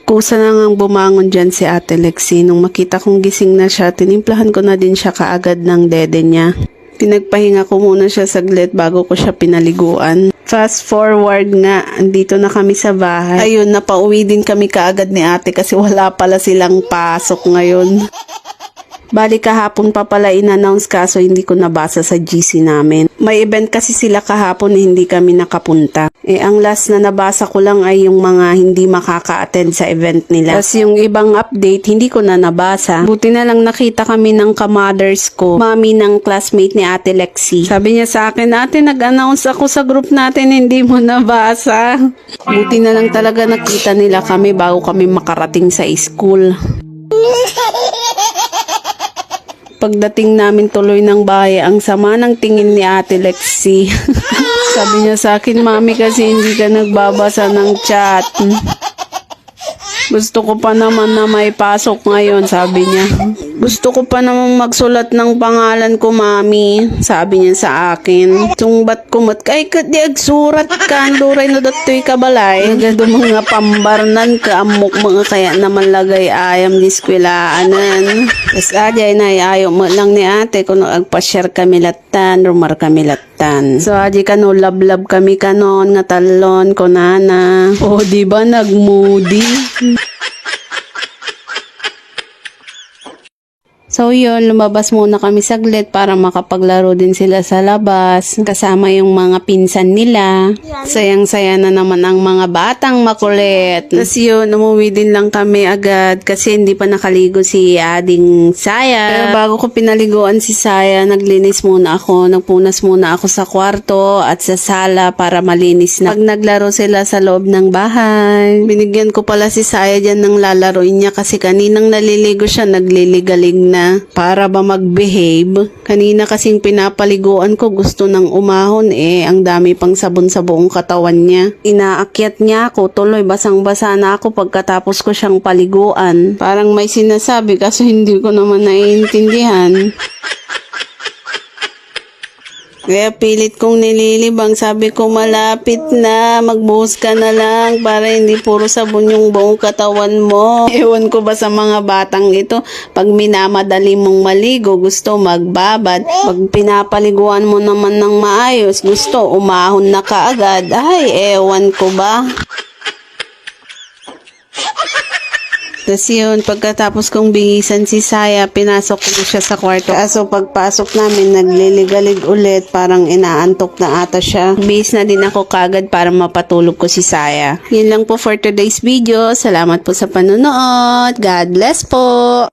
Kusa na ngang bumangon dyan si Ate Lexie. Nung makita kong gising na siya, tinimplahan ko na din siya kaagad ng dede niya. Pinagpahinga ko muna siya saglit bago ko siya pinaliguan. Fast forward nga, andito na kami sa bahay. Ayun, napauwi din kami kaagad ni ate kasi wala pala silang pasok ngayon. Bali kahapon pa pala in-announce kaso hindi ko nabasa sa GC namin. May event kasi sila kahapon hindi kami nakapunta. Ang last na nabasa ko lang ay yung mga hindi makaka-attend sa event nila. Tapos yung ibang update hindi ko na nabasa. Buti na lang nakita kami ng kamothers ko, mami ng classmate ni Ate Lexie. Sabi niya sa akin, ate nag-announce ako sa group natin hindi mo nabasa. Buti na lang talaga nakita nila kami bago kami makarating sa school. Pagdating namin tuloy ng bahay, ang sama ng tingin ni Ate Lexie. Sabi niya sa akin, mami kasi hindi ka nagbabasa ng chat. Gusto ko pa naman na may pasok ngayon, sabi niya. Gusto ko pa naman magsulat ng pangalan ko, mami, sabi niya sa akin. Sungbat kumot, kay di agsurat ka, luray no datoy kabalay. Nagado mga pambarnan ka, amok mga kaya naman lagay ayam diskwilaanan. Tapos ajay na ayaw mo lang ni ate kung agpa-share kami latan, rumar kami latan. So aji kano love kami kanon nga talon ko nana. O di ba nagmoody? So yun, lumabas muna kami saglit para makapaglaro din sila sa labas. Kasama yung mga pinsan nila. Sayang-saya na naman ang mga batang makulit. Tapos yun, umuwi din lang kami agad kasi hindi pa nakaligo si Ading Saya. Pero bago ko pinaliguan si Saya, naglinis muna ako. Nagpunas muna ako sa kwarto at sa sala para malinis na. Pag naglaro sila sa loob ng bahay, binigyan ko pala si Saya dyan ng lalaroin niya kasi kaninang naliligo siya, nagliligalig na. Para ba mag-behave? Kanina kasing pinapaliguan ko, gusto nang umahon ang dami pang sabon sa buong katawan niya. Inaakyat niya ako, tuloy basang-basa na ako pagkatapos ko siyang paliguan. Parang may sinasabi kasi hindi ko naman naiintindihan. Kaya pilit kong nililibang, sabi ko malapit na, magbuhos ka na lang para hindi puro sabon yung buong katawan mo. Ewan ko ba sa mga batang ito, pag minamadali mong maligo, gusto magbabad. Pag pinapaliguan mo naman ng maayos, gusto umahon na kaagad. Ay, ewan ko ba? Tapos yun, pagkatapos kong bingisan si Saya, pinasok ko siya sa kwarto. Kaso pagpasok namin, nagliligalig ulit, parang inaantok na ata siya. Bihis na din ako kagad para mapatulog ko si Saya. Yun lang po for today's video. Salamat po sa panonood. God bless po!